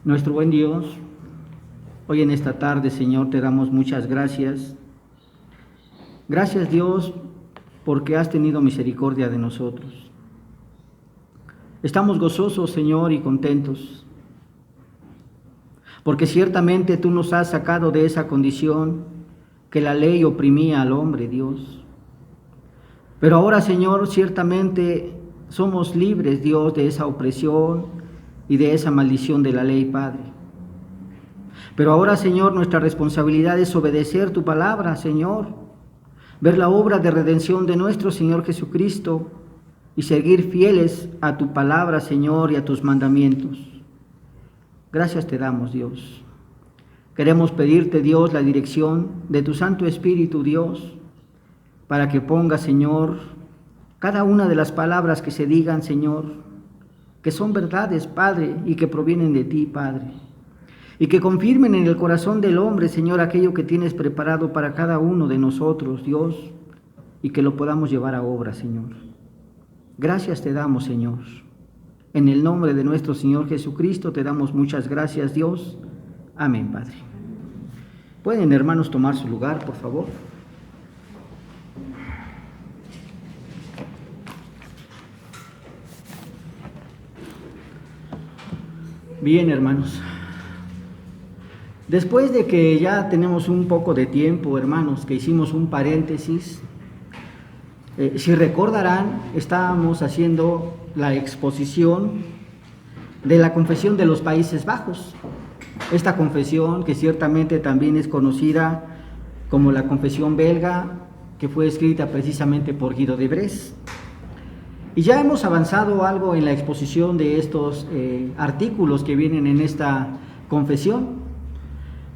Nuestro buen Dios, hoy en esta tarde, Señor, te damos muchas gracias. Gracias, Dios, porque has tenido misericordia de nosotros. Estamos gozosos, Señor, y contentos, porque ciertamente tú nos has sacado de esa condición que la ley oprimía al hombre, Dios. Pero ahora, Señor, ciertamente somos libres, Dios, de esa opresión y de esa maldición de la ley, Padre. Pero ahora, Señor, nuestra responsabilidad es obedecer tu palabra, Señor, ver la obra de redención de nuestro Señor Jesucristo y seguir fieles a tu palabra, Señor, y a tus mandamientos. Gracias te damos, Dios. Queremos pedirte, Dios, la dirección de tu Santo Espíritu, Dios, para que ponga, Señor, cada una de las palabras que se digan, Señor, que son verdades, Padre, y que provienen de ti, Padre, y que confirmen en el corazón del hombre, Señor, aquello que tienes preparado para cada uno de nosotros, Dios, y que lo podamos llevar a obra, Señor. Gracias te damos, Señor. En el nombre de nuestro Señor Jesucristo te damos muchas gracias, Dios. Amén, Padre. ¿Pueden, hermanos, tomar su lugar, por favor? Bien, hermanos. Después de que ya tenemos un poco de tiempo, hermanos, que hicimos un paréntesis, si recordarán, estábamos haciendo la exposición de la Confesión de los Países Bajos. Esta confesión, que ciertamente también es conocida como la Confesión belga, que fue escrita precisamente por Guido de Bresse. Y ya hemos avanzado algo en la exposición de estos artículos que vienen en esta confesión.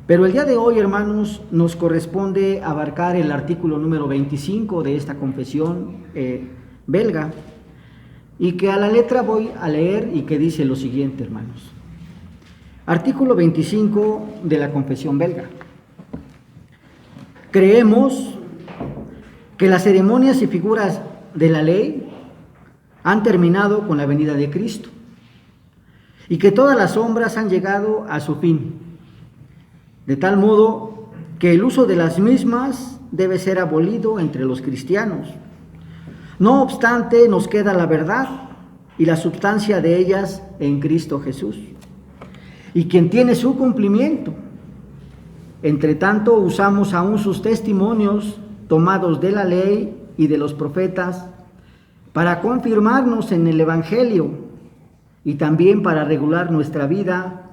Pero el día de hoy, hermanos, nos corresponde abarcar el artículo número 25 de esta confesión belga, y que a la letra voy a leer y que dice lo siguiente, hermanos. Artículo 25 de la confesión belga. Creemos que las ceremonias y figuras de la ley han terminado con la venida de Cristo y que todas las sombras han llegado a su fin, de tal modo que el uso de las mismas debe ser abolido entre los cristianos. No obstante, nos queda la verdad y la substancia de ellas en Cristo Jesús, y quien tiene su cumplimiento. Entre tanto, usamos aún sus testimonios tomados de la ley y de los profetas para confirmarnos en el Evangelio y también para regular nuestra vida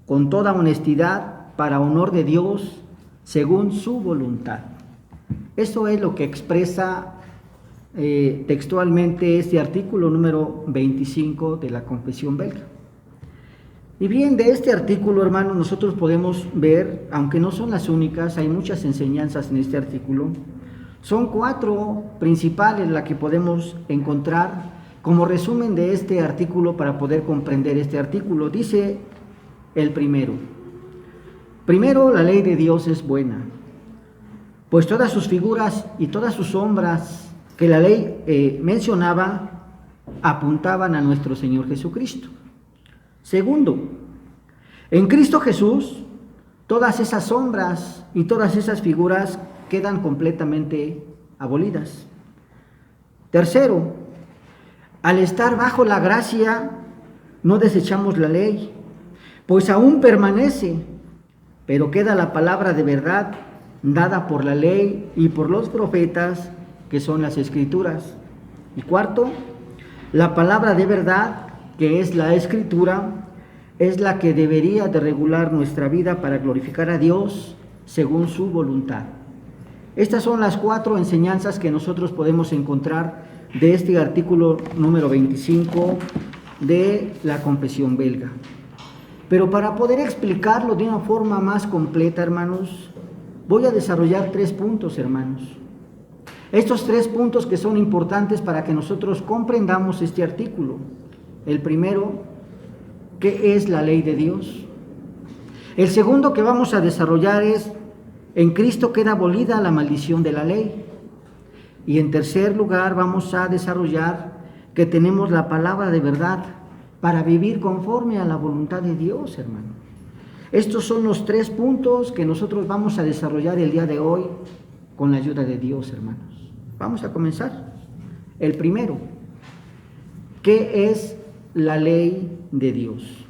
con toda honestidad para honor de Dios según su voluntad. Eso es lo que expresa textualmente este artículo número 25 de la Confesión belga. Y bien, de este artículo, hermanos, nosotros podemos ver, aunque no son las únicas, hay muchas enseñanzas en este artículo. Son 4 principales las que podemos encontrar como resumen de este artículo para poder comprender este artículo. Dice el primero: primero, la ley de Dios es buena, pues todas sus figuras y todas sus sombras que la ley mencionaba apuntaban a nuestro Señor Jesucristo. Segundo, en Cristo Jesús todas esas sombras y todas esas figuras quedan completamente abolidas. Tercero, al estar bajo la gracia no desechamos la ley, pues aún permanece, pero queda la palabra de verdad dada por la ley y por los profetas, que son las Escrituras. Y cuarto, la palabra de verdad, que es la Escritura, es la que debería de regular nuestra vida para glorificar a Dios según su voluntad. Estas son las 4 enseñanzas que nosotros podemos encontrar de este artículo número 25 de la Confesión belga. Pero para poder explicarlo de una forma más completa, hermanos, voy a desarrollar 3 puntos, hermanos. Estos 3 puntos que son importantes para que nosotros comprendamos este artículo. El primero, ¿qué es la ley de Dios? El segundo que vamos a desarrollar es: en Cristo queda abolida la maldición de la ley. Y en tercer lugar vamos a desarrollar que tenemos la palabra de verdad, para vivir conforme a la voluntad de Dios, hermano. Estos son los 3 puntos que nosotros vamos a desarrollar el día de hoy con la ayuda de Dios, hermanos. Vamos a comenzar. El primero, ¿qué es la ley de Dios?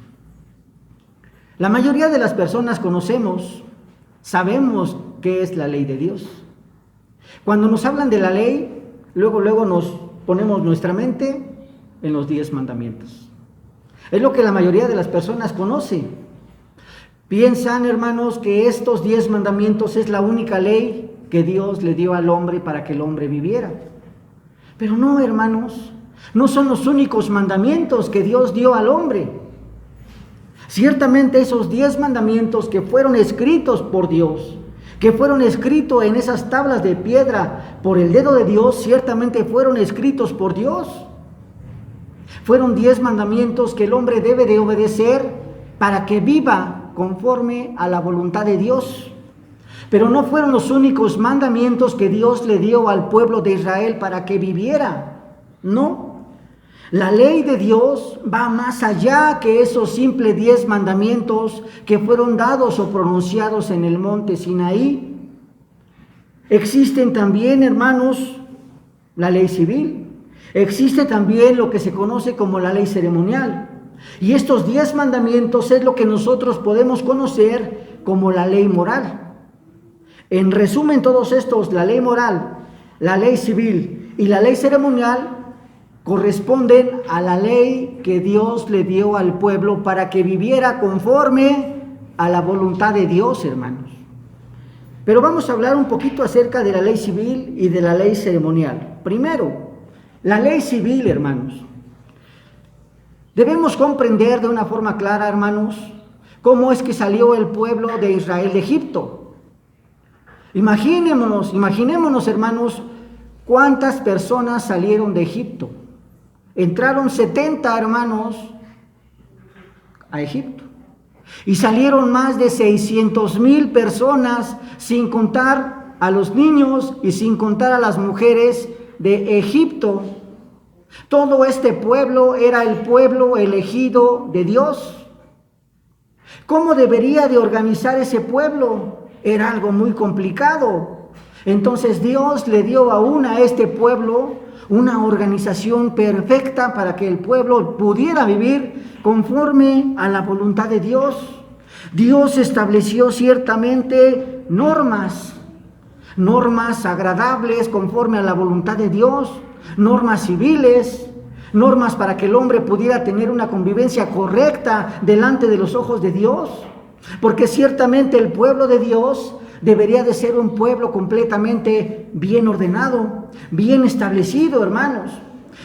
La mayoría de las personas sabemos qué es la ley de Dios. Cuando nos hablan de la ley, luego nos ponemos nuestra mente en los 10 mandamientos. Es lo que la mayoría de las personas conoce. Piensan, hermanos, que estos 10 mandamientos es la única ley que Dios le dio al hombre para que el hombre viviera. Pero no, hermanos, no son los únicos mandamientos que Dios dio al hombre. Ciertamente esos 10 mandamientos que fueron escritos por Dios, que fueron escritos en esas tablas de piedra por el dedo de Dios, ciertamente fueron escritos por Dios. Fueron 10 mandamientos que el hombre debe de obedecer para que viva conforme a la voluntad de Dios. Pero no fueron los únicos mandamientos que Dios le dio al pueblo de Israel para que viviera. No. La ley de Dios va más allá que esos simples 10 mandamientos que fueron dados o pronunciados en el monte Sinaí. Existen también, hermanos, la ley civil. Existe también lo que se conoce como la ley ceremonial. Y estos 10 mandamientos es lo que nosotros podemos conocer como la ley moral. En resumen, todos estos, la ley moral, la ley civil y la ley ceremonial, corresponden a la ley que Dios le dio al pueblo para que viviera conforme a la voluntad de Dios, hermanos. Pero vamos a hablar un poquito acerca de la ley civil y de la ley ceremonial. Primero, la ley civil, hermanos. Debemos comprender de una forma clara, hermanos, cómo es que salió el pueblo de Israel de Egipto. Imaginémonos, hermanos, cuántas personas salieron de Egipto. Entraron 70 hermanos a Egipto y salieron más de 600,000 personas, sin contar a los niños y sin contar a las mujeres de Egipto. Todo este pueblo era el pueblo elegido de Dios. ¿Cómo debería de organizar ese pueblo? Era algo muy complicado. Entonces Dios le dio aún a este pueblo una organización perfecta para que el pueblo pudiera vivir conforme a la voluntad de Dios. Dios estableció ciertamente normas agradables conforme a la voluntad de Dios, normas civiles, normas para que el hombre pudiera tener una convivencia correcta delante de los ojos de Dios. Porque ciertamente el pueblo de Dios debería de ser un pueblo completamente bien ordenado, bien establecido, hermanos.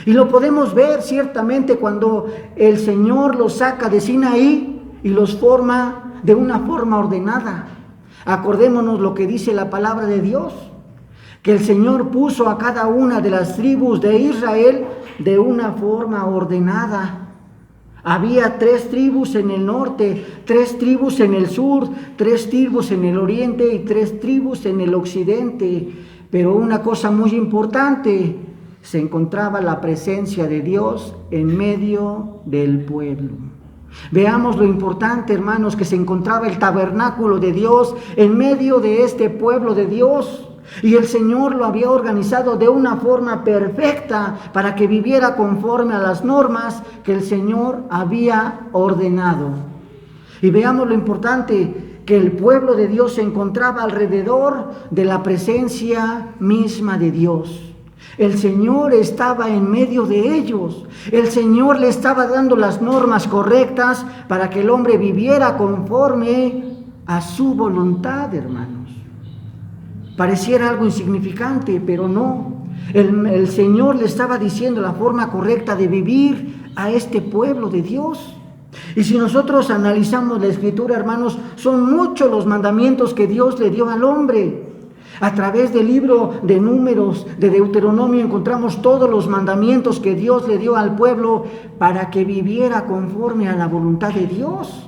Y lo podemos ver ciertamente cuando el Señor los saca de Sinaí y los forma de una forma ordenada. Acordémonos lo que dice la palabra de Dios, que el Señor puso a cada una de las tribus de Israel de una forma ordenada. Había 3 tribus en el norte, 3 tribus en el sur, 3 tribus en el oriente y 3 tribus en el occidente. Pero una cosa muy importante, se encontraba la presencia de Dios en medio del pueblo. Veamos lo importante, hermanos, que se encontraba el tabernáculo de Dios en medio de este pueblo de Dios. Y el Señor lo había organizado de una forma perfecta para que viviera conforme a las normas que el Señor había ordenado. Y veamos lo importante, que el pueblo de Dios se encontraba alrededor de la presencia misma de Dios. El Señor estaba en medio de ellos. El Señor le estaba dando las normas correctas para que el hombre viviera conforme a su voluntad, hermanos. Pareciera algo insignificante, pero no. El Señor le estaba diciendo la forma correcta de vivir a este pueblo de Dios. Y si nosotros analizamos la Escritura, hermanos, son muchos los mandamientos que Dios le dio al hombre. A través del libro de Números, de Deuteronomio, encontramos todos los mandamientos que Dios le dio al pueblo para que viviera conforme a la voluntad de Dios.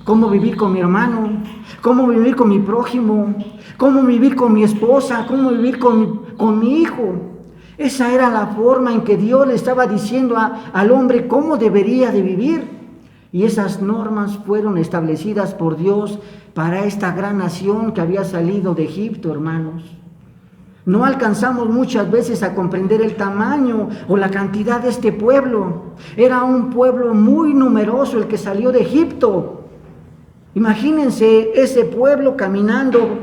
Cómo vivir con mi hermano, cómo vivir con mi prójimo, cómo vivir con mi esposa, cómo vivir con mi hijo. Esa era la forma en que Dios le estaba diciendo al hombre cómo debería de vivir. Y esas normas fueron establecidas por Dios para esta gran nación que había salido de Egipto, hermanos. No alcanzamos muchas veces a comprender el tamaño o la cantidad de este pueblo. Era un pueblo muy numeroso el que salió de Egipto. Imagínense ese pueblo caminando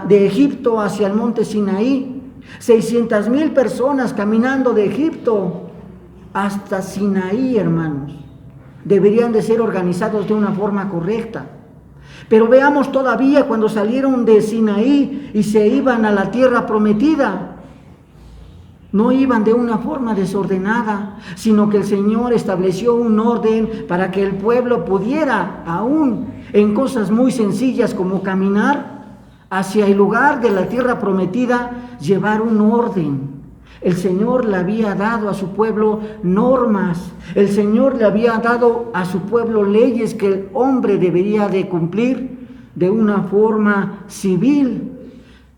de Egipto hacia el monte Sinaí. 600,000 personas caminando de Egipto hasta Sinaí, hermanos. Deberían de ser organizados de una forma correcta. Pero veamos todavía cuando salieron de Sinaí y se iban a la tierra prometida. No iban de una forma desordenada, sino que el Señor estableció un orden para que el pueblo pudiera, aún en cosas muy sencillas como caminar hacia el lugar de la tierra prometida, llevar un orden. El Señor le había dado a su pueblo normas, el Señor le había dado a su pueblo leyes que el hombre debería de cumplir de una forma civil,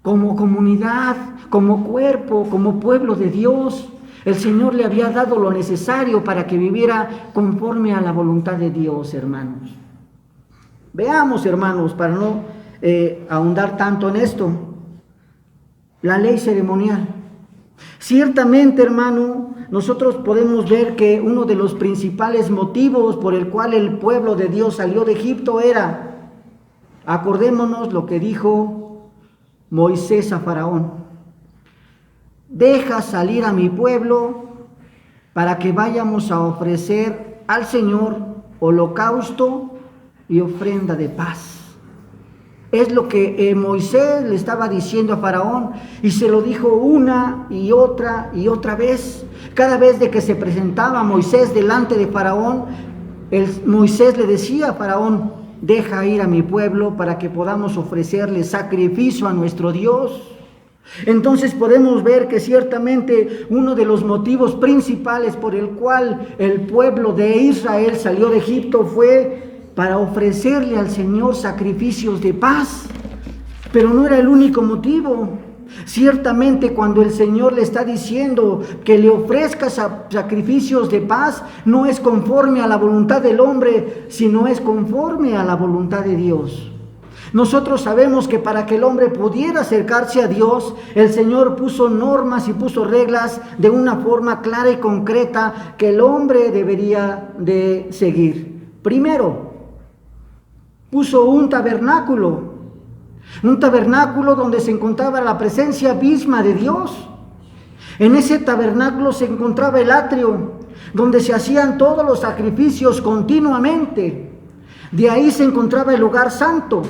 como comunidad, como cuerpo, como pueblo de Dios. El Señor le había dado lo necesario para que viviera conforme a la voluntad de Dios, hermanos. Veamos, hermanos, para no ahondar tanto en esto, la ley ceremonial. Ciertamente, hermano, nosotros podemos ver que uno de los principales motivos por el cual el pueblo de Dios salió de Egipto era, acordémonos lo que dijo Moisés a Faraón: deja salir a mi pueblo para que vayamos a ofrecer al Señor holocausto y ofrenda de paz. Es lo que Moisés le estaba diciendo a Faraón, y se lo dijo una y otra vez. Cada vez de que se presentaba Moisés delante de Faraón, Moisés le decía a Faraón: deja ir a mi pueblo para que podamos ofrecerle sacrificio a nuestro Dios. Entonces podemos ver que ciertamente uno de los motivos principales por el cual el pueblo de Israel salió de Egipto fue para ofrecerle al Señor sacrificios de paz. Pero no era el único motivo. Ciertamente cuando el Señor le está diciendo que le ofrezca sacrificios de paz, no es conforme a la voluntad del hombre, sino es conforme a la voluntad de Dios. Nosotros sabemos que para que el hombre pudiera acercarse a Dios, el Señor puso normas y puso reglas de una forma clara y concreta que el hombre debería de seguir. Primero, puso un tabernáculo donde se encontraba la presencia misma de Dios. En ese tabernáculo se encontraba el atrio, donde se hacían todos los sacrificios continuamente. De ahí se encontraba el lugar santo,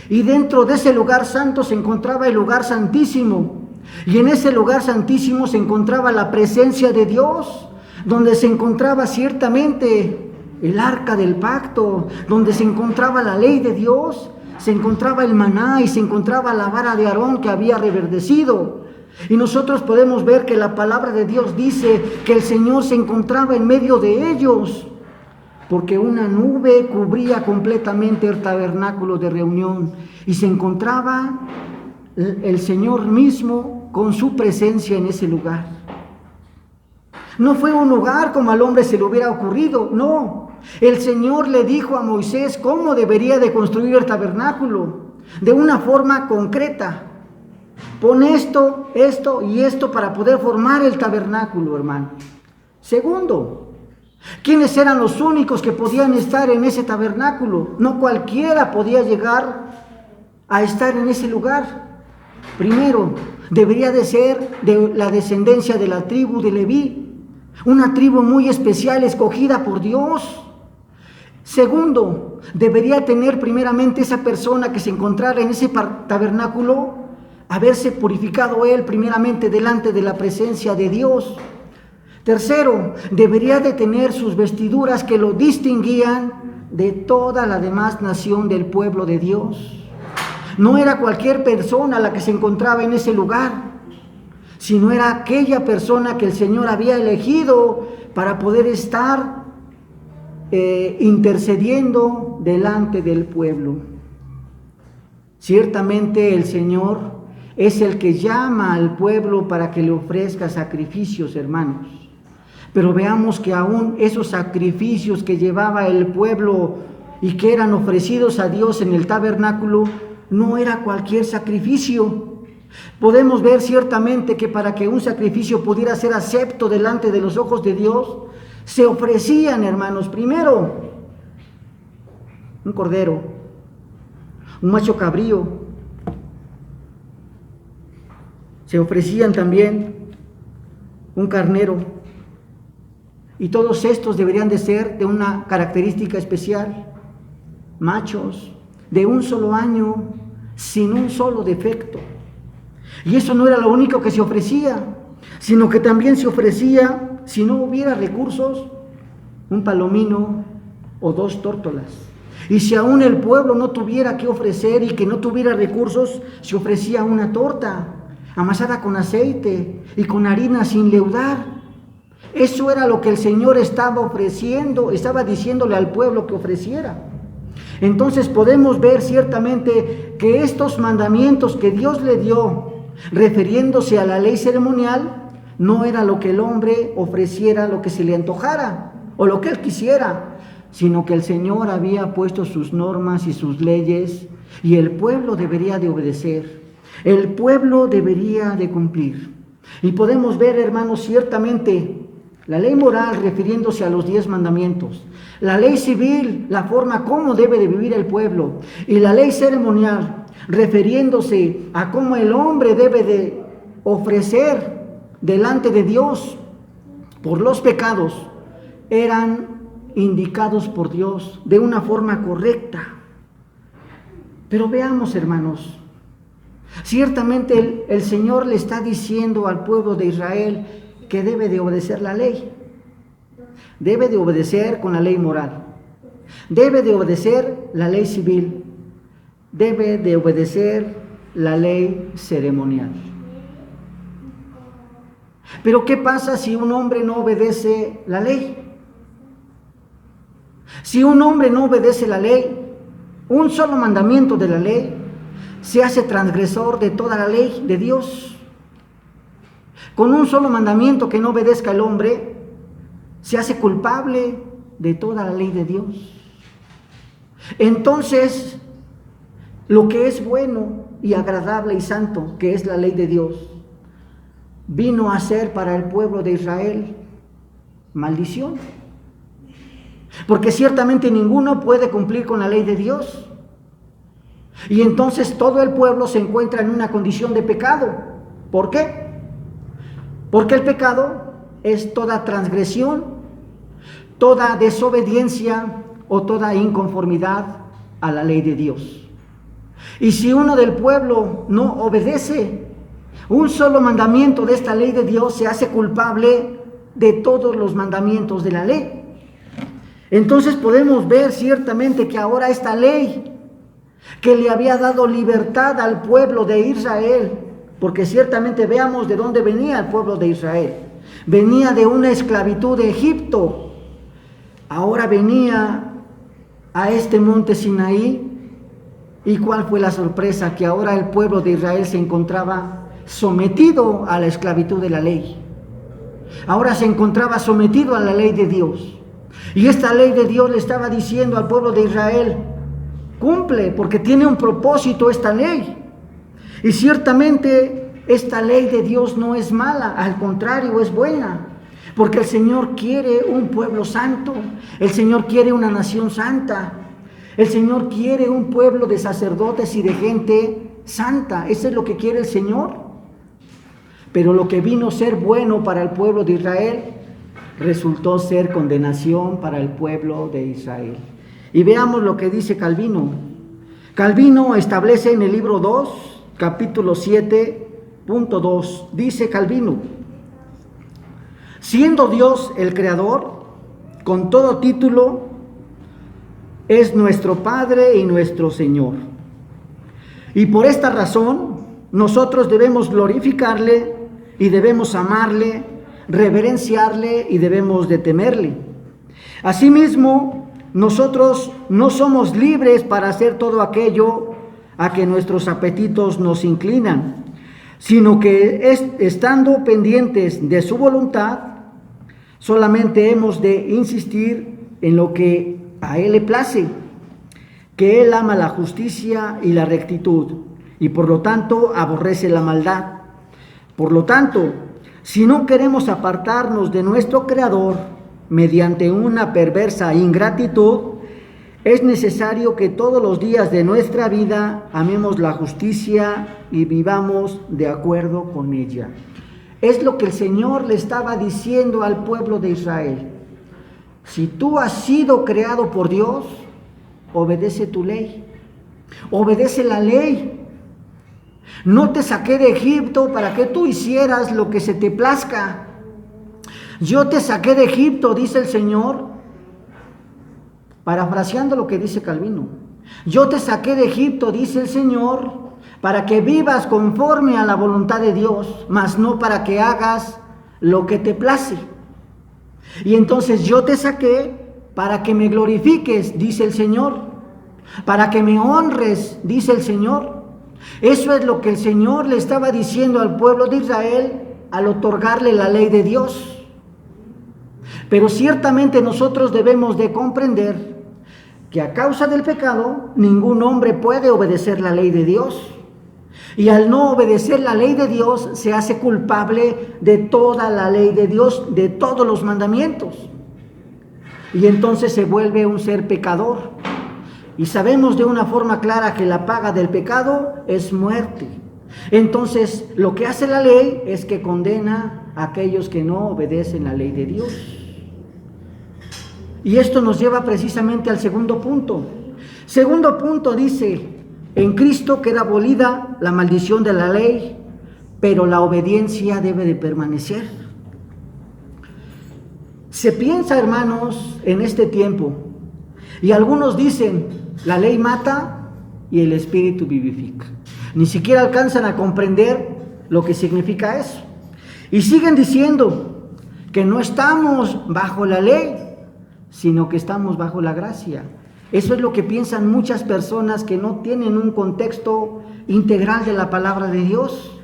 y dentro de ese lugar santo se encontraba el lugar santísimo, y en ese lugar santísimo se encontraba la presencia de Dios, donde se encontraba ciertamente el arca del pacto, donde se encontraba la ley de Dios, se encontraba el maná y se encontraba la vara de Aarón que había reverdecido. Y nosotros podemos ver que la palabra de Dios dice que el Señor se encontraba en medio de ellos, porque una nube cubría completamente el tabernáculo de reunión y se encontraba el Señor mismo con su presencia en ese lugar. No fue un lugar como al hombre se le hubiera ocurrido, no. El Señor le dijo a Moisés cómo debería de construir el tabernáculo, de una forma concreta. Pon esto, esto y esto para poder formar el tabernáculo, hermano. Segundo, ¿quiénes eran los únicos que podían estar en ese tabernáculo? No cualquiera podía llegar a estar en ese lugar. Primero, debería de ser de la descendencia de la tribu de Leví, una tribu muy especial escogida por Dios. Segundo, debería tener primeramente esa persona que se encontrara en ese tabernáculo, haberse purificado él primeramente delante de la presencia de Dios. Tercero, debería de tener sus vestiduras que lo distinguían de toda la demás nación del pueblo de Dios. No era cualquier persona la que se encontraba en ese lugar, sino era aquella persona que el Señor había elegido para poder estar intercediendo delante del pueblo. Ciertamente el Señor es el que llama al pueblo para que le ofrezca sacrificios, hermanos. Pero veamos que aún esos sacrificios que llevaba el pueblo y que eran ofrecidos a Dios en el tabernáculo, no era cualquier sacrificio. Podemos ver ciertamente que para que un sacrificio pudiera ser acepto delante de los ojos de Dios, se ofrecían, hermanos, primero un cordero, un macho cabrío. Se ofrecían también un carnero. Y todos estos deberían de ser de una característica especial, machos, de un solo año, sin un solo defecto. Y eso no era lo único que se ofrecía, sino que también se ofrecía, si no hubiera recursos, un palomino o 2 tórtolas. Y si aún el pueblo no tuviera que ofrecer y que no tuviera recursos, se ofrecía una torta amasada con aceite y con harina sin leudar. Eso era lo que el Señor estaba ofreciendo, estaba diciéndole al pueblo que ofreciera. Entonces podemos ver ciertamente que estos mandamientos que Dios le dio, refiriéndose a la ley ceremonial, no era lo que el hombre ofreciera, lo que se le antojara o lo que él quisiera, sino que el Señor había puesto sus normas y sus leyes y el pueblo debería de obedecer, el pueblo debería de cumplir. Y podemos ver, hermanos, ciertamente la ley moral refiriéndose a los 10 mandamientos, la ley civil, la forma como debe de vivir el pueblo, y la ley ceremonial refiriéndose a cómo el hombre debe de ofrecer delante de Dios por los pecados, eran indicados por Dios de una forma correcta. Pero veamos, hermanos, ciertamente el Señor le está diciendo al pueblo de Israel que debe de obedecer la ley, debe de obedecer con la ley moral, debe de obedecer la ley civil, debe de obedecer la ley ceremonial. Pero ¿qué pasa si un hombre no obedece la ley? Si un hombre no obedece la ley, un solo mandamiento de la ley, se hace transgresor de toda la ley de Dios. Con un solo mandamiento que no obedezca el hombre, se hace culpable de toda la ley de Dios. Entonces, lo que es bueno y agradable y santo, que es la ley de Dios, vino a ser para el pueblo de Israel maldición. Porque ciertamente ninguno puede cumplir con la ley de Dios. Y entonces todo el pueblo se encuentra en una condición de pecado. ¿Por qué? Porque el pecado es toda transgresión, toda desobediencia o toda inconformidad a la ley de Dios. Y si uno del pueblo no obedece un solo mandamiento de esta ley de Dios, se hace culpable de todos los mandamientos de la ley. Entonces podemos ver ciertamente que ahora esta ley que le había dado libertad al pueblo de Israel, porque ciertamente veamos de dónde venía el pueblo de Israel. Venía de una esclavitud de Egipto, ahora venía a este monte Sinaí. ¿Y cuál fue la sorpresa? Que ahora el pueblo de Israel se encontraba sometido a la esclavitud de la ley. Ahora se encontraba sometido a la ley de Dios. Y esta ley de Dios le estaba diciendo al pueblo de Israel: cumple, porque tiene un propósito esta ley. Y ciertamente esta ley de Dios no es mala, al contrario, es buena. Porque el Señor quiere un pueblo santo, el Señor quiere una nación santa, el Señor quiere un pueblo de sacerdotes y de gente santa. Eso es lo que quiere el Señor. Pero lo que vino a ser bueno para el pueblo de Israel resultó ser condenación para el pueblo de Israel. Y veamos lo que dice Calvino. Calvino establece en el libro 2, capítulo 7.2, dice Calvino: siendo Dios el creador, con todo título, es nuestro Padre y nuestro Señor. Y por esta razón, nosotros debemos glorificarle y debemos amarle, reverenciarle y debemos de temerle. Asimismo, nosotros no somos libres para hacer todo aquello a que nuestros apetitos nos inclinan, sino que estando pendientes de su voluntad, solamente hemos de insistir en lo que a Él le place, que Él ama la justicia y la rectitud, y por lo tanto aborrece la maldad. Por lo tanto, si no queremos apartarnos de nuestro Creador mediante una perversa ingratitud, es necesario que todos los días de nuestra vida amemos la justicia y vivamos de acuerdo con ella. Es lo que el Señor le estaba diciendo al pueblo de Israel. Si tú has sido creado por Dios, obedece tu ley, obedece la ley. No te saqué de Egipto para que tú hicieras lo que se te plazca. Yo te saqué de Egipto, dice el Señor, parafraseando lo que dice Calvino. Yo te saqué de Egipto, dice el Señor, para que vivas conforme a la voluntad de Dios, mas no para que hagas lo que te place. Y entonces yo te saqué para que me glorifiques, dice el Señor, para que me honres, dice el Señor. Eso es lo que el Señor le estaba diciendo al pueblo de Israel al otorgarle la ley de Dios. Pero ciertamente nosotros debemos de comprender que a causa del pecado ningún hombre puede obedecer la ley de Dios. Y al no obedecer la ley de Dios se hace culpable de toda la ley de Dios, de todos los mandamientos. Y entonces se vuelve un ser pecador. Y sabemos de una forma clara que la paga del pecado es muerte. Entonces lo que hace la ley es que condena a aquellos que no obedecen la ley de Dios. Y esto nos lleva precisamente al segundo punto. Segundo punto dice, en Cristo queda abolida la maldición de la ley, pero la obediencia debe de permanecer. Se piensa, hermanos, en este tiempo, y algunos dicen, la ley mata y el Espíritu vivifica. Ni siquiera alcanzan a comprender lo que significa eso. Y siguen diciendo que no estamos bajo la ley, sino que estamos bajo la gracia. Eso es lo que piensan muchas personas que no tienen un contexto integral de la palabra de Dios.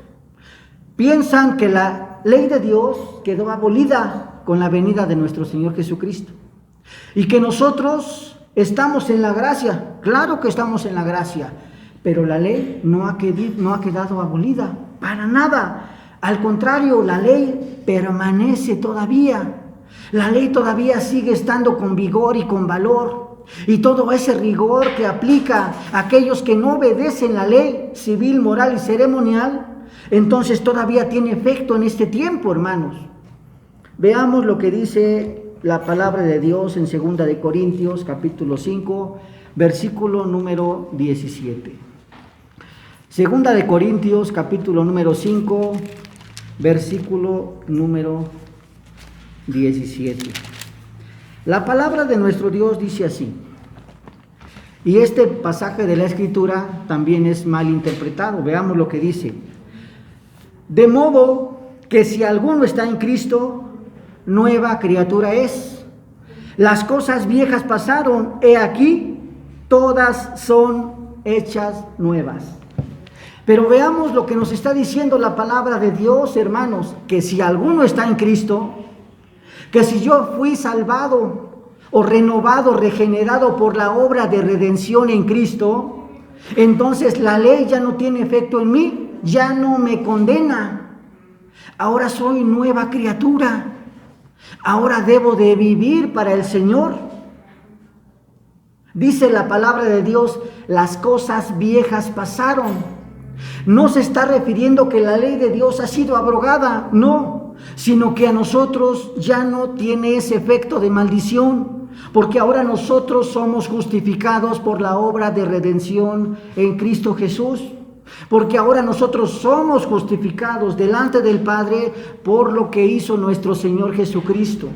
Piensan que la ley de Dios quedó abolida con la venida de nuestro Señor Jesucristo y que nosotros estamos en la gracia. Claro que estamos en la gracia, pero la ley no ha quedado abolida para nada. Al contrario, la ley permanece todavía. La ley todavía sigue estando con vigor y con valor. Y todo ese rigor que aplica a aquellos que no obedecen la ley civil, moral y ceremonial, entonces todavía tiene efecto en este tiempo, hermanos. Veamos lo que dice la palabra de Dios en 2 de Corintios, capítulo 5, versículo número 17. 2 de Corintios, capítulo número 5, versículo número 17. La palabra de nuestro Dios dice así, y este pasaje de la Escritura también es mal interpretado. Veamos lo que dice. De modo que si alguno está en Cristo, nueva criatura es. Las cosas viejas pasaron, he aquí, todas son hechas nuevas. Pero veamos lo que nos está diciendo la palabra de Dios, hermanos, que si alguno está en Cristo, que si yo fui salvado o renovado, regenerado por la obra de redención en Cristo, entonces la ley ya no tiene efecto en mí, ya no me condena. Ahora soy nueva criatura. Ahora debo de vivir para el Señor. Dice la palabra de Dios, las cosas viejas pasaron. No se está refiriendo que la ley de Dios ha sido abrogada, no, sino que a nosotros ya no tiene ese efecto de maldición, porque ahora nosotros somos justificados por la obra de redención en Cristo Jesús, porque ahora nosotros somos justificados delante del Padre por lo que hizo nuestro Señor Jesucristo.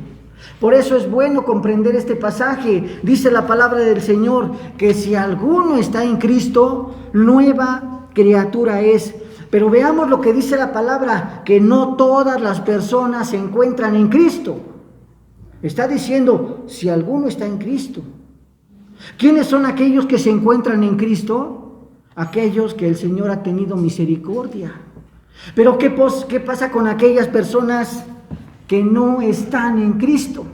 Por eso es bueno comprender este pasaje. Dice la palabra del Señor que si alguno está en Cristo, nueva criatura es. Pero veamos lo que dice la palabra, que no todas las personas se encuentran en Cristo. Está diciendo, si alguno está en Cristo. ¿Quiénes son aquellos que se encuentran en Cristo? Aquellos que el Señor ha tenido misericordia. Pero ¿qué pasa con aquellas personas que no están en Cristo?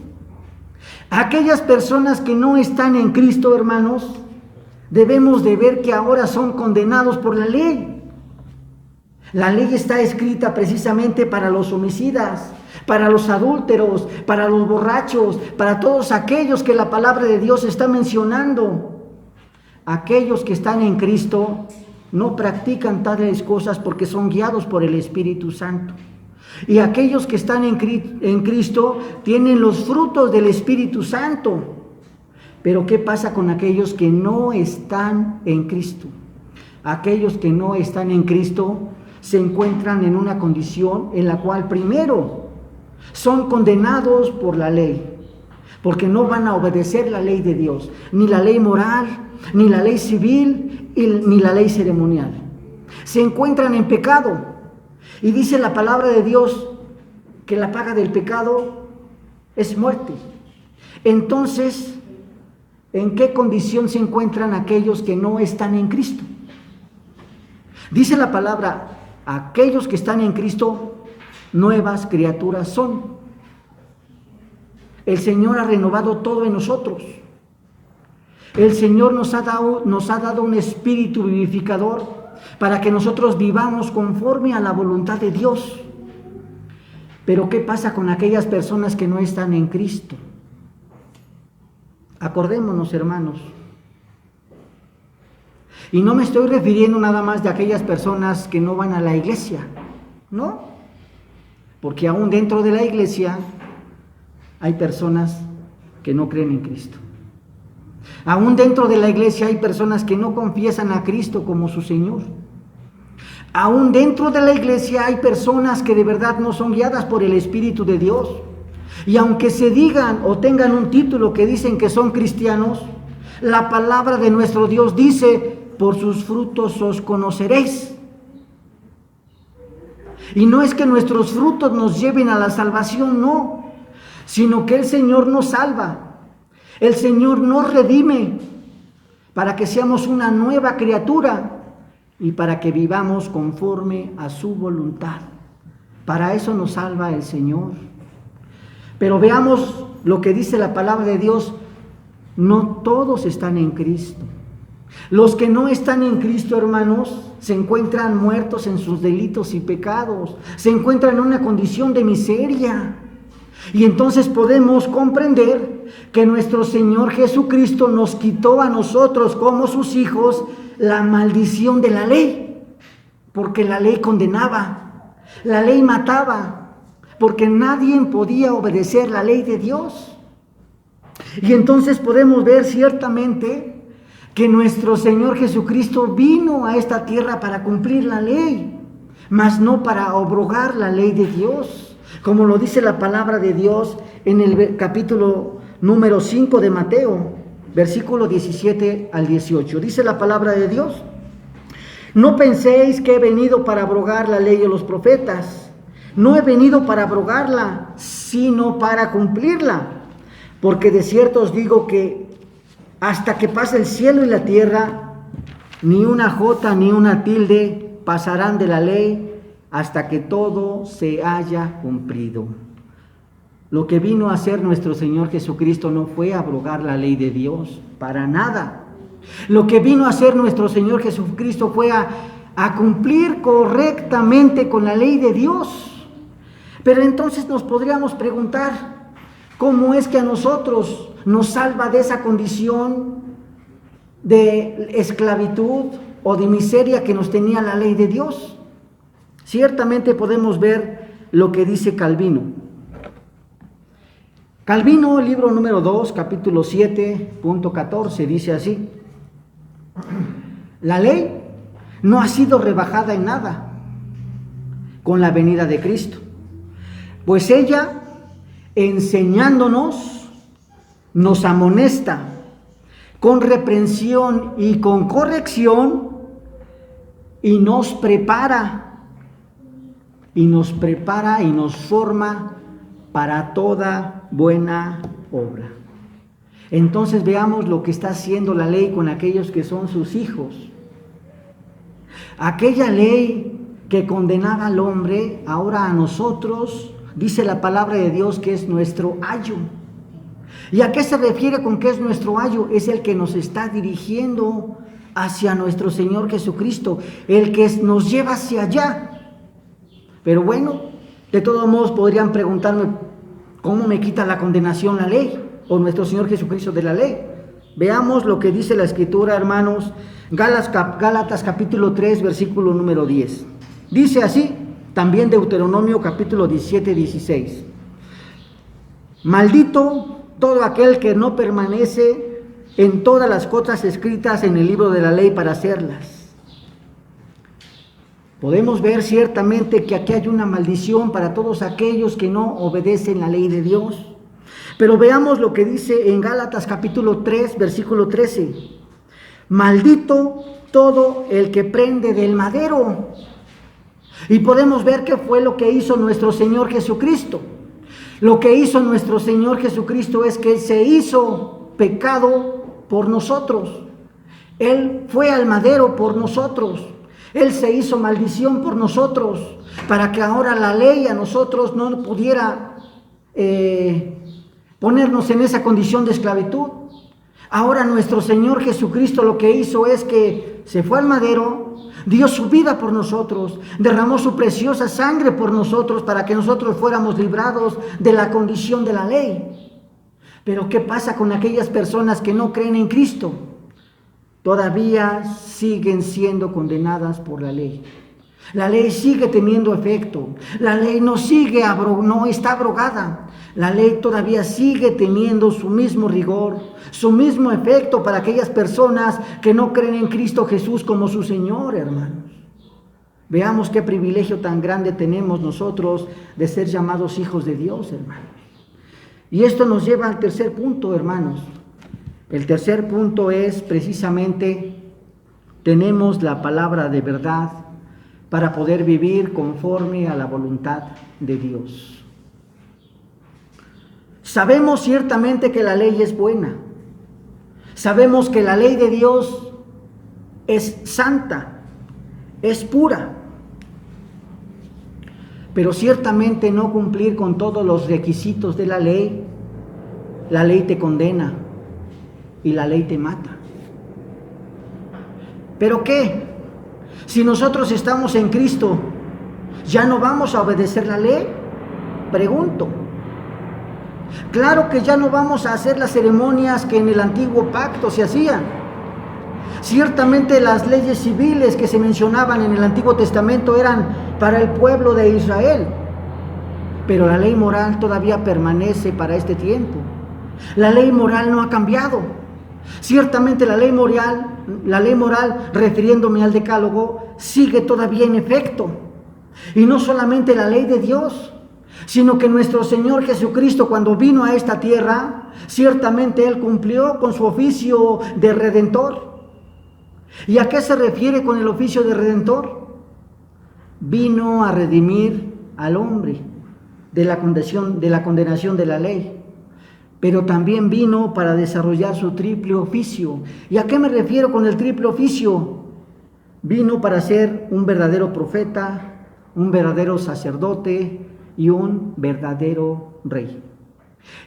Aquellas personas que no están en Cristo, hermanos, debemos de ver que ahora son condenados por la ley. La ley está escrita precisamente para los homicidas, para los adúlteros, para los borrachos, para todos aquellos que la palabra de Dios está mencionando. Aquellos que están en Cristo no practican tales cosas porque son guiados por el Espíritu Santo. Y aquellos que están en Cristo tienen los frutos del Espíritu Santo. Pero ¿qué pasa con aquellos que no están en Cristo? Aquellos que no están en Cristo se encuentran en una condición en la cual primero son condenados por la ley, porque no van a obedecer la ley de Dios, ni la ley moral, ni la ley civil, ni la ley ceremonial. Se encuentran en pecado. Y dice la palabra de Dios que la paga del pecado es muerte. Entonces, ¿en qué condición se encuentran aquellos que no están en Cristo? Dice la palabra, aquellos que están en Cristo, nuevas criaturas son. El Señor ha renovado todo en nosotros. El Señor nos ha dado un espíritu vivificador para que nosotros vivamos conforme a la voluntad de Dios. Pero ¿qué pasa con aquellas personas que no están en Cristo? Acordémonos, hermanos. Y no me estoy refiriendo nada más de aquellas personas que no van a la iglesia, ¿no? Porque aún dentro de la iglesia hay personas que no creen en Cristo. Aún dentro de la iglesia hay personas que no confiesan a Cristo como su Señor. Aún dentro de la iglesia hay personas que de verdad no son guiadas por el Espíritu de Dios. Y aunque se digan o tengan un título que dicen que son cristianos, la palabra de nuestro Dios dice, por sus frutos os conoceréis. Y no es que nuestros frutos nos lleven a la salvación, no, sino que el Señor nos salva. El Señor nos redime para que seamos una nueva criatura y para que vivamos conforme a su voluntad. Para eso nos salva el Señor. Pero veamos lo que dice la palabra de Dios. No todos están en Cristo. Los que no están en Cristo, hermanos, se encuentran muertos en sus delitos y pecados. Se encuentran en una condición de miseria. Y entonces podemos comprender que nuestro Señor Jesucristo nos quitó a nosotros como sus hijos la maldición de la ley, porque la ley condenaba, la ley mataba, porque nadie podía obedecer la ley de Dios. Y entonces podemos ver ciertamente que nuestro Señor Jesucristo vino a esta tierra para cumplir la ley, mas no para abrogar la ley de Dios, como lo dice la palabra de Dios en el capítulo número 5 de Mateo, versículo 17 al 18. Dice la palabra de Dios: no penséis que he venido para abrogar la ley de los profetas. No he venido para abrogarla, sino para cumplirla. Porque de cierto os digo que hasta que pase el cielo y la tierra, ni una jota ni una tilde pasarán de la ley hasta que todo se haya cumplido. Lo que vino a hacer nuestro Señor Jesucristo no fue abrogar la ley de Dios, para nada. Lo que vino a hacer nuestro Señor Jesucristo fue a cumplir correctamente con la ley de Dios. Pero entonces nos podríamos preguntar, ¿cómo es que a nosotros nos salva de esa condición de esclavitud o de miseria que nos tenía la ley de Dios? Ciertamente podemos ver lo que dice Calvino. Calvino, libro número 2, capítulo 7, punto 14, dice así: la ley no ha sido rebajada en nada con la venida de Cristo, pues ella, enseñándonos, nos amonesta con reprensión y con corrección, y nos prepara y nos forma para toda buena obra. Entonces veamos lo que está haciendo la ley con aquellos que son sus hijos. Aquella ley que condenaba al hombre, ahora a nosotros, dice la palabra de Dios que es nuestro ayo. ¿Y a qué se refiere con que es nuestro ayo? Es el que nos está dirigiendo hacia nuestro Señor Jesucristo, el que nos lleva hacia allá. Pero bueno, de todos modos podrían preguntarme, ¿cómo me quita la condenación la ley? O nuestro Señor Jesucristo de la ley. Veamos lo que dice la Escritura, hermanos. Gálatas capítulo 3, versículo número 10. Dice así, también Deuteronomio capítulo 17, 16. Maldito todo aquel que no permanece en todas las cosas escritas en el libro de la ley para hacerlas. Podemos ver ciertamente que aquí hay una maldición para todos aquellos que no obedecen la ley de Dios. Pero veamos lo que dice en Gálatas capítulo 3, versículo 13. Maldito todo el que prende del madero. Y podemos ver qué fue lo que hizo nuestro Señor Jesucristo. Lo que hizo nuestro Señor Jesucristo es que se hizo pecado por nosotros. Él fue al madero por nosotros. Él se hizo maldición por nosotros, para que ahora la ley a nosotros no pudiera ponernos en esa condición de esclavitud. Ahora nuestro Señor Jesucristo lo que hizo es que se fue al madero, dio su vida por nosotros, derramó su preciosa sangre por nosotros para que nosotros fuéramos librados de la condición de la ley. Pero ¿qué pasa con aquellas personas que no creen en Cristo? Todavía siguen siendo condenadas por la ley. La ley sigue teniendo efecto. La ley no está abrogada. La ley todavía sigue teniendo su mismo rigor, su mismo efecto para aquellas personas que no creen en Cristo Jesús como su Señor, hermanos. Veamos qué privilegio tan grande tenemos nosotros de ser llamados hijos de Dios, hermanos. Y esto nos lleva al tercer punto, hermanos. El tercer punto es precisamente, tenemos la palabra de verdad para poder vivir conforme a la voluntad de Dios. Sabemos ciertamente que la ley es buena. Sabemos que la ley de Dios es santa, es pura. Pero ciertamente no cumplir con todos los requisitos de la ley te condena y la ley te mata. ¿Pero qué? Si nosotros estamos en Cristo, ¿ya no vamos a obedecer la ley? Pregunto. Claro que ya no vamos a hacer las ceremonias que en el antiguo pacto se hacían. Ciertamente las leyes civiles que se mencionaban en el Antiguo Testamento eran para el pueblo de Israel, pero la ley moral todavía permanece para este tiempo. La ley moral no ha cambiado. Ciertamente la ley moral, refiriéndome al decálogo, sigue todavía en efecto. Y no solamente la ley de Dios, sino que nuestro Señor Jesucristo, cuando vino a esta tierra, ciertamente Él cumplió con su oficio de redentor. ¿Y a qué se refiere con el oficio de redentor? Vino a redimir al hombre de la condenación de la ley, pero también vino para desarrollar su triple oficio. ¿Y a qué me refiero con el triple oficio? Vino para ser un verdadero profeta, un verdadero sacerdote y un verdadero rey.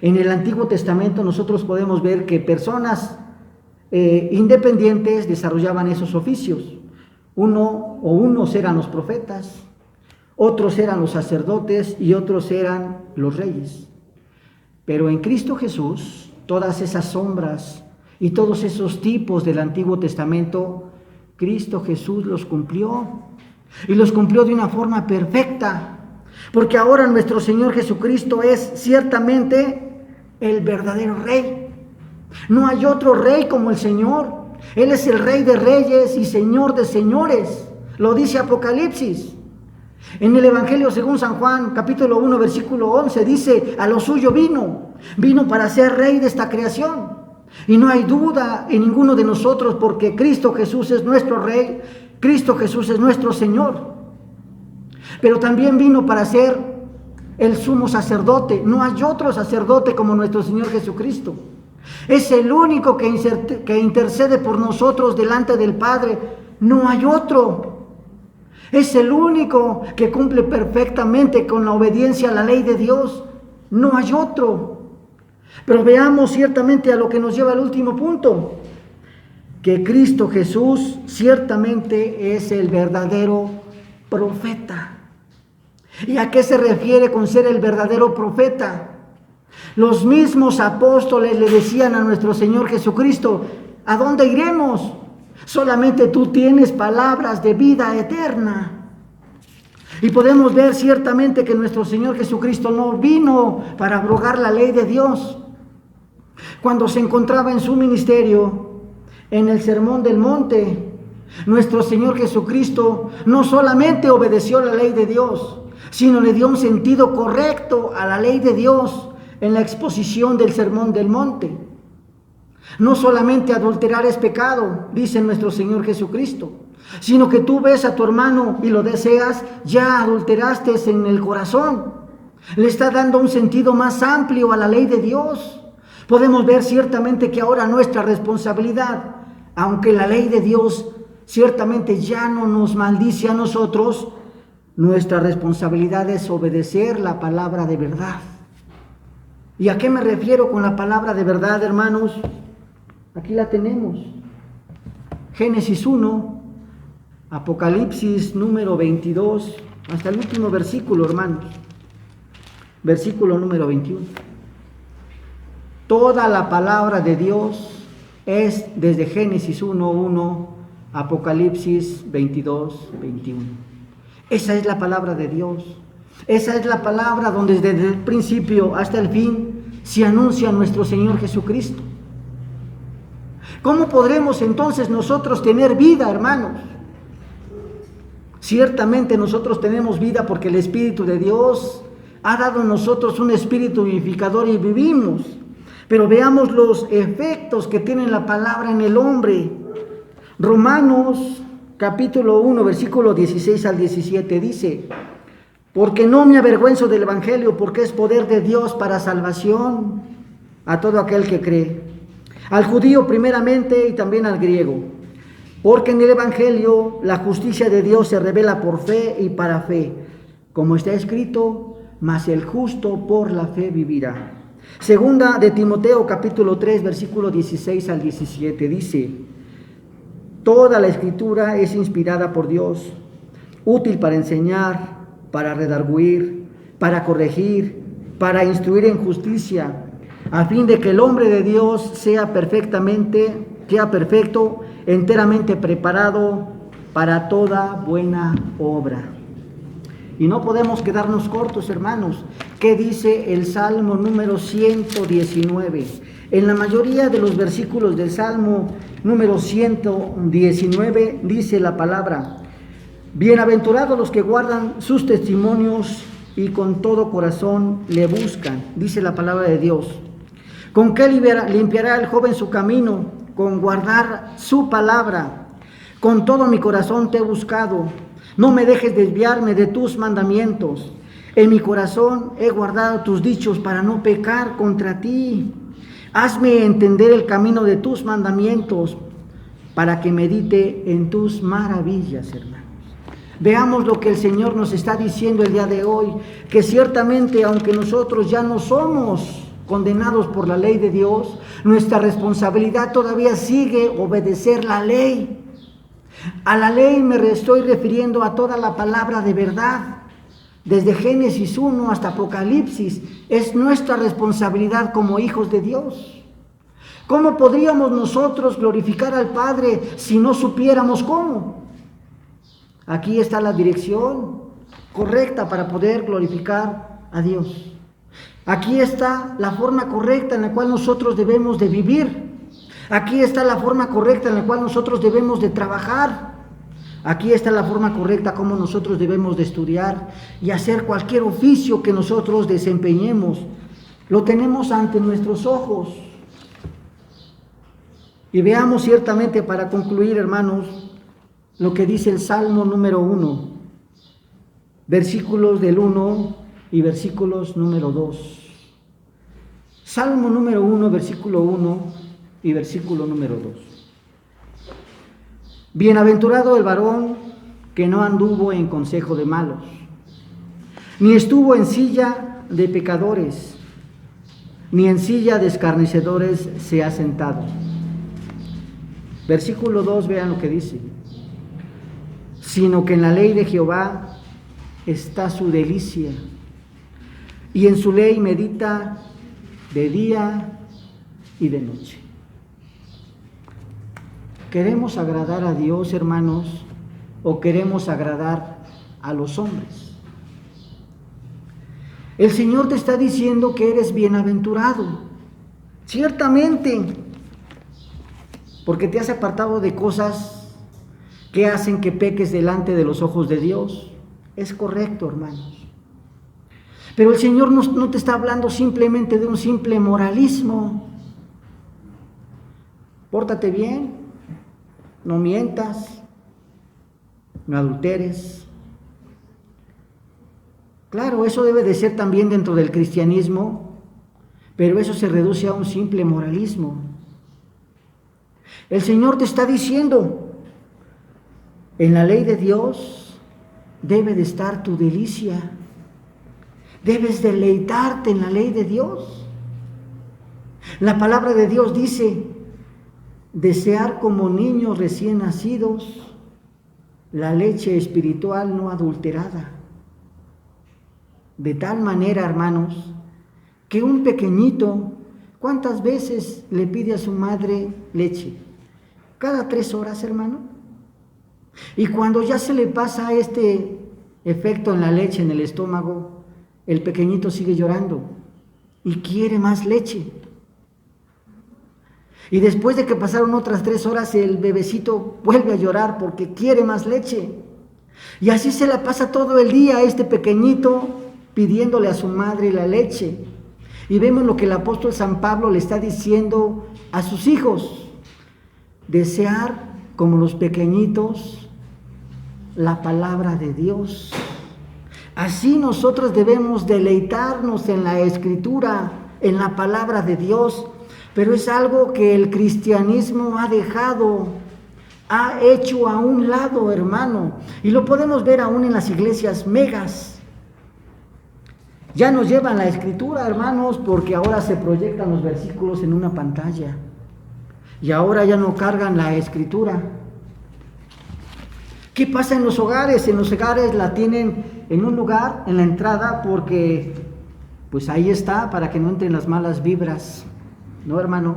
En el Antiguo Testamento nosotros podemos ver que personas independientes desarrollaban esos oficios. Unos eran los profetas, otros eran los sacerdotes y otros eran los reyes. Pero en Cristo Jesús, todas esas sombras y todos esos tipos del Antiguo Testamento, Cristo Jesús los cumplió, y los cumplió de una forma perfecta, porque ahora nuestro Señor Jesucristo es ciertamente el verdadero Rey. No hay otro Rey como el Señor. Él es el Rey de reyes y Señor de señores, lo dice Apocalipsis. En el Evangelio según San Juan, capítulo 1, versículo 11, dice: a lo suyo vino para ser Rey de esta creación. Y no hay duda en ninguno de nosotros, porque Cristo Jesús es nuestro Rey, Cristo Jesús es nuestro Señor. Pero también vino para ser el sumo sacerdote. No hay otro sacerdote como nuestro Señor Jesucristo. Es el único que intercede por nosotros delante del Padre. No hay otro. Es el único que cumple perfectamente con la obediencia a la ley de Dios. No hay otro. Pero veamos ciertamente a lo que nos lleva al último punto, que Cristo Jesús ciertamente es el verdadero profeta. ¿Y a qué se refiere con ser el verdadero profeta? Los mismos apóstoles le decían a nuestro Señor Jesucristo: ¿a dónde iremos? Solamente tú tienes palabras de vida eterna. Y podemos ver ciertamente que nuestro Señor Jesucristo no vino para abrogar la ley de Dios. Cuando se encontraba en su ministerio, en el Sermón del Monte, nuestro Señor Jesucristo no solamente obedeció la ley de Dios, sino le dio un sentido correcto a la ley de Dios en la exposición del Sermón del Monte. No solamente adulterar es pecado, dice nuestro Señor Jesucristo, sino que tú ves a tu hermano y lo deseas, ya adulteraste en el corazón. Le está dando un sentido más amplio a la ley de Dios. Podemos ver ciertamente que ahora nuestra responsabilidad, aunque la ley de Dios ciertamente ya no nos maldice a nosotros, nuestra responsabilidad es obedecer la palabra de verdad. ¿Y a qué me refiero con la palabra de verdad, hermanos? Aquí la tenemos. Génesis 1, Apocalipsis número 22, hasta el último versículo, hermanos. Versículo número 21. Toda la palabra de Dios es desde Génesis 1:1, Apocalipsis 22:21. Esa es la palabra de Dios. Esa es la palabra donde desde el principio hasta el fin se anuncia nuestro Señor Jesucristo. ¿Cómo podremos entonces nosotros tener vida, hermanos? Ciertamente nosotros tenemos vida porque el Espíritu de Dios ha dado a nosotros un espíritu vivificador y vivimos. Pero veamos los efectos que tiene la palabra en el hombre. Romanos capítulo 1, versículo 16 al 17 dice: porque no me avergüenzo del Evangelio, porque es poder de Dios para salvación a todo aquel que cree, al judío primeramente y también al griego. Porque en el Evangelio la justicia de Dios se revela por fe y para fe, como está escrito: mas el justo por la fe vivirá. Segunda de Timoteo capítulo 3, versículo 16 al 17 dice: toda la escritura es inspirada por Dios, útil para enseñar, para redarguir, para corregir, para instruir en justicia, a fin de que el hombre de Dios sea perfecto, enteramente preparado para toda buena obra. Y no podemos quedarnos cortos, hermanos. ¿Qué dice el Salmo número 119? En la mayoría de los versículos del Salmo número 119 dice la palabra: bienaventurados los que guardan sus testimonios y con todo corazón le buscan, dice la palabra de Dios. ¿Con qué limpiará el joven su camino? Con guardar su palabra. Con todo mi corazón te he buscado. No me dejes desviarme de tus mandamientos. En mi corazón he guardado tus dichos para no pecar contra ti. Hazme entender el camino de tus mandamientos para que medite en tus maravillas, hermanos. Veamos lo que el Señor nos está diciendo el día de hoy, que ciertamente aunque nosotros ya no somos condenados por la ley de Dios, nuestra responsabilidad todavía sigue obedecer la ley. A la ley me estoy refiriendo a toda la palabra de verdad. Desde Génesis 1 hasta Apocalipsis, es nuestra responsabilidad como hijos de Dios. ¿Cómo podríamos nosotros glorificar al Padre si no supiéramos cómo? Aquí está la dirección correcta para poder glorificar a Dios. Aquí está la forma correcta en la cual nosotros debemos de vivir. Aquí está la forma correcta en la cual nosotros debemos de trabajar. Aquí está la forma correcta como nosotros debemos de estudiar y hacer cualquier oficio que nosotros desempeñemos. Lo tenemos ante nuestros ojos. Y veamos ciertamente, para concluir, hermanos, lo que dice el Salmo número 1, versículos del 1 y versículos número 2. Salmo número 1, versículo 1 y versículo número 2. Bienaventurado el varón que no anduvo en consejo de malos, ni estuvo en silla de pecadores, ni en silla de escarnecedores se ha sentado. Versículo 2, vean lo que dice: sino que en la ley de Jehová está su delicia, y en su ley medita de día y de noche. ¿Queremos agradar a Dios, hermanos, o queremos agradar a los hombres? El Señor te está diciendo que eres bienaventurado, ciertamente, porque te has apartado de cosas que hacen que peques delante de los ojos de Dios. Es correcto, hermanos. Pero el Señor no te está hablando simplemente de un simple moralismo. Pórtate bien, no mientas, no adulteres. Claro, eso debe de ser también dentro del cristianismo, pero eso se reduce a un simple moralismo. El Señor te está diciendo, en la ley de Dios debe de estar tu delicia. Debes deleitarte en la ley de Dios. La palabra de Dios dice: desear como niños recién nacidos la leche espiritual no adulterada. De tal manera, hermanos, que un pequeñito, ¿cuántas veces le pide a su madre leche? Cada 3 horas, hermano. Y cuando ya se le pasa este efecto en la leche, en el estómago, el pequeñito sigue llorando y quiere más leche. Y después de que pasaron otras 3 horas, el bebecito vuelve a llorar porque quiere más leche. Y así se la pasa todo el día este pequeñito pidiéndole a su madre la leche. Y vemos lo que el apóstol San Pablo le está diciendo a sus hijos: desear como los pequeñitos la palabra de Dios. Así nosotros debemos deleitarnos en la Escritura, en la palabra de Dios, pero es algo que el cristianismo ha dejado, ha hecho a un lado, hermano, y lo podemos ver aún en las iglesias megas. Ya nos llevan la Escritura, hermanos, porque ahora se proyectan los versículos en una pantalla, y ahora ya no cargan la Escritura. ¿Qué pasa en los hogares? En los hogares la tienen en un lugar, en la entrada, porque pues ahí está, para que no entren las malas vibras. ¿No, hermano?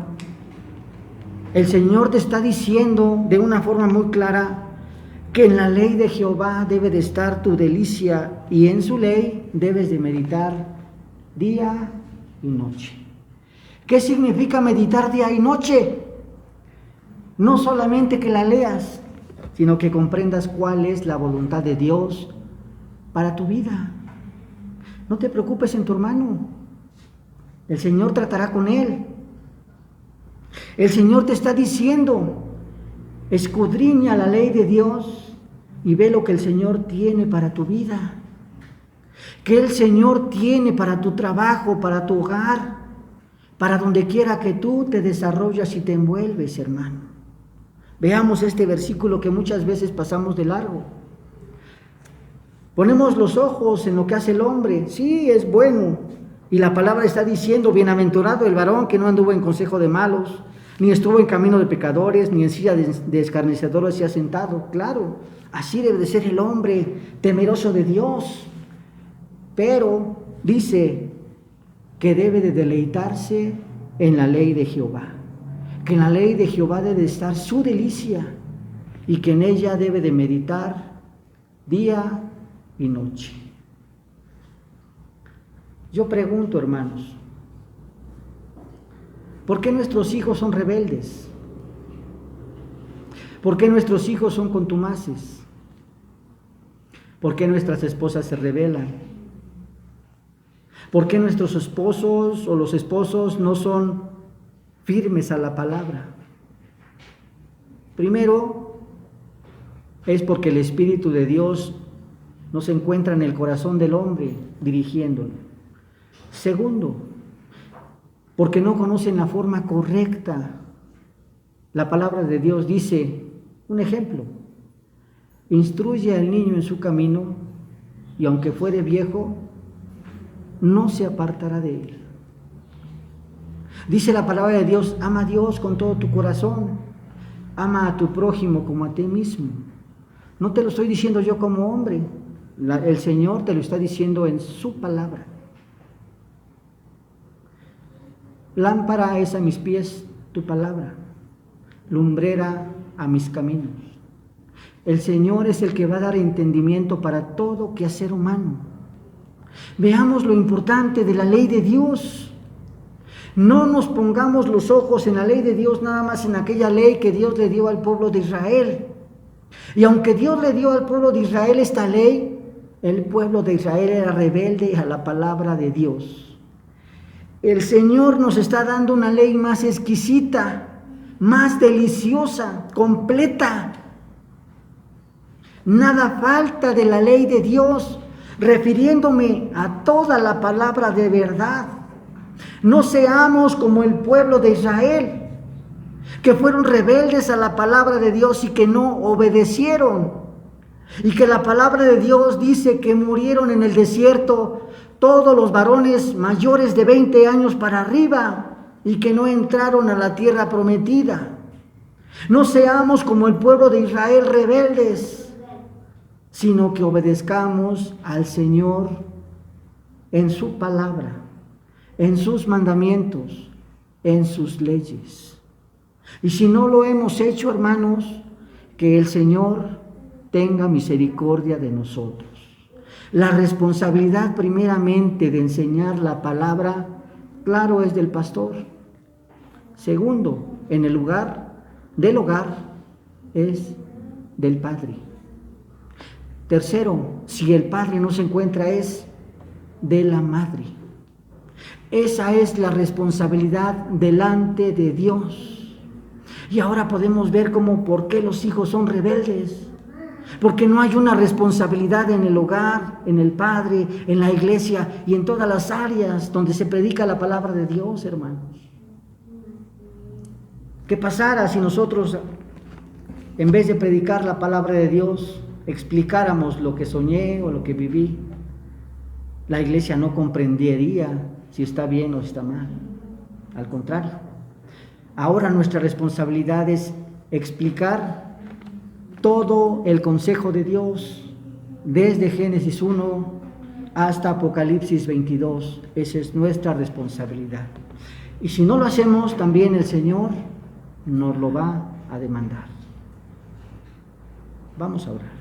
El Señor te está diciendo de una forma muy clara que en la ley de Jehová debe de estar tu delicia, y en su ley debes de meditar día y noche. ¿Qué significa meditar día y noche? No solamente que la leas, sino que comprendas cuál es la voluntad de Dios para tu vida. No te preocupes en tu hermano, el Señor tratará con él. El Señor te está diciendo: escudriña la ley de Dios y ve lo que el Señor tiene para tu vida, que el Señor tiene para tu trabajo, para tu hogar, para donde quiera que tú te desarrollas y te envuelves, hermano. Veamos este versículo que muchas veces pasamos de largo. Ponemos los ojos en lo que hace el hombre. Sí, es bueno. Y la palabra está diciendo: bienaventurado el varón que no anduvo en consejo de malos, ni estuvo en camino de pecadores, ni en silla de escarnecedores se ha sentado. Claro, así debe de ser el hombre, temeroso de Dios. Pero dice que debe de deleitarse en la ley de Jehová, que en la ley de Jehová debe de estar su delicia, y que en ella debe de meditar día y noche. Yo pregunto, hermanos, ¿por qué nuestros hijos son rebeldes? ¿Por qué nuestros hijos son contumaces? ¿Por qué nuestras esposas se rebelan? ¿Por qué nuestros esposos o los esposos no son firmes a la palabra? Primero, es porque el Espíritu de Dios no se encuentra en el corazón del hombre dirigiéndolo. Segundo, porque no conocen la forma correcta. La palabra de Dios dice, un ejemplo: Instruye al niño en su camino, y aunque fuere viejo, no se apartará de él. Dice la palabra de Dios: ama a Dios con todo tu corazón, ama a tu prójimo como a ti mismo. No te lo estoy diciendo yo como hombre, el Señor te lo está diciendo en su palabra. Lámpara es a mis pies tu palabra, lumbrera a mis caminos. El Señor es el que va a dar entendimiento para todo quehacer humano. Veamos lo importante de la ley de Dios. No nos pongamos los ojos en la ley de Dios, nada más en aquella ley que Dios le dio al pueblo de Israel. Y aunque Dios le dio al pueblo de Israel esta ley, el pueblo de Israel era rebelde a la palabra de Dios. El Señor nos está dando una ley más exquisita, más deliciosa, completa. Nada falta de la ley de Dios, refiriéndome a toda la palabra de verdad. No seamos como el pueblo de Israel, que fueron rebeldes a la palabra de Dios y que no obedecieron. Y que la palabra de Dios dice que murieron en el desierto todos los varones mayores de 20 años para arriba y que no entraron a la tierra prometida. No seamos como el pueblo de Israel rebeldes, sino que obedezcamos al Señor en su palabra, en sus mandamientos, en sus leyes. Y si no lo hemos hecho, hermanos, que el Señor tenga misericordia de nosotros. La responsabilidad primeramente de enseñar la palabra, claro, es del pastor. Segundo, en el lugar del hogar, es del padre. Tercero, si el padre no se encuentra, es de la madre. Esa es la responsabilidad delante de Dios. Y ahora podemos ver por qué los hijos son rebeldes. Porque no hay una responsabilidad en el hogar, en el padre, en la iglesia y en todas las áreas donde se predica la palabra de Dios, hermanos. ¿Qué pasara si nosotros, en vez de predicar la palabra de Dios, explicáramos lo que soñé o lo que viví? La iglesia no comprendería si está bien o está mal. Al contrario, ahora nuestra responsabilidad es explicar todo el consejo de Dios, desde Génesis 1 hasta Apocalipsis 22. Esa es nuestra responsabilidad. Y si no lo hacemos, también el Señor nos lo va a demandar. Vamos a orar.